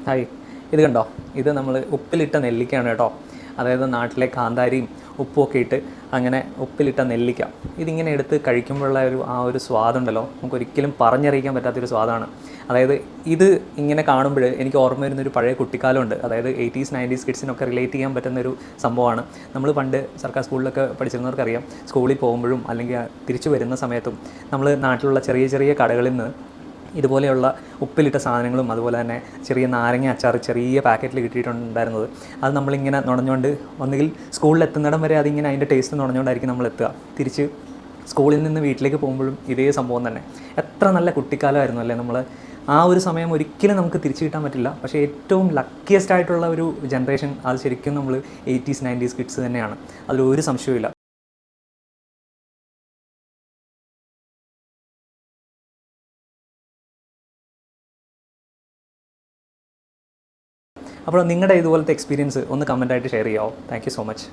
Hi, ഇത് കണ്ടോ? ഇത് നമ്മൾ ഉപ്പിലിട്ട നെല്ലിക്കയാണ് കേട്ടോ. അതായത് നാട്ടിലെ കാന്താരിയും ഉപ്പുമൊക്കെ ഇട്ട് അങ്ങനെ ഉപ്പിലിട്ട നെല്ലിക്ക. ഇതിങ്ങനെ എടുത്ത് കഴിക്കുമ്പോഴുള്ള ഒരു സ്വാദുണ്ടല്ലോ, നമുക്കൊരിക്കലും പറഞ്ഞറിയിക്കാൻ പറ്റാത്തൊരു സ്വാദാണ്. അതായത് ഇത് ഇങ്ങനെ കാണുമ്പോൾ എനിക്ക് ഓർമ്മ വരുന്നൊരു പഴയ കുട്ടിക്കാലമുണ്ട്. അതായത് 80s 90s കിഡ്സിനൊക്കെ റിലേറ്റ് ചെയ്യാൻ പറ്റുന്നൊരു സംഭവമാണ്. നമ്മൾ പണ്ട് സർക്കാർ സ്കൂളിലൊക്കെ പഠിച്ചിരുന്നവർക്കറിയാം, സ്കൂളിൽ പോകുമ്പോഴും അല്ലെങ്കിൽ തിരിച്ചു വരുന്ന സമയത്തും നമ്മൾ നാട്ടിലുള്ള ചെറിയ ചെറിയ കടകളിൽ നിന്ന് ഇതുപോലെയുള്ള ഉപ്പിലിട്ട സാധനങ്ങളും അതുപോലെ തന്നെ ചെറിയ നാരങ്ങ അച്ചാർ ചെറിയ പാക്കറ്റിൽ കിട്ടിയിട്ടുണ്ടായിരുന്നത്. അത് നമ്മളിങ്ങനെ നുണഞ്ഞുകൊണ്ട് ഒന്നുകിൽ സ്കൂളിലെത്തുന്നിടം വരെ അതിങ്ങനെ അതിൻ്റെ ടേസ്റ്റ് നുണഞ്ഞുകൊണ്ടായിരിക്കും നമ്മൾ എത്തുക. തിരിച്ച് സ്കൂളിൽ നിന്ന് വീട്ടിലേക്ക് പോകുമ്പോഴും ഇതേ സംഭവം തന്നെ. എത്ര നല്ല കുട്ടിക്കാലമായിരുന്നു അല്ലേ നമ്മൾ. ആ ഒരു സമയം ഒരിക്കലും നമുക്ക് തിരിച്ചു കിട്ടാൻ പറ്റില്ല. പക്ഷേ ഏറ്റവും ലക്കിയസ്റ്റ് ആയിട്ടുള്ള ഒരു ജനറേഷൻ അത് ശരിക്കും നമ്മൾ 80s 90s കിഡ്സ് തന്നെയാണ്. അതിലൊരു സംശയവുമില്ല. അപ്പോൾ നിങ്ങളുടെ ഇതുപോലത്തെ എക്സ്പീരിയൻസ് ഒന്ന് കമൻറ്റായിട്ട് ഷെയർ ചെയ്യാമോ? Thank you so much.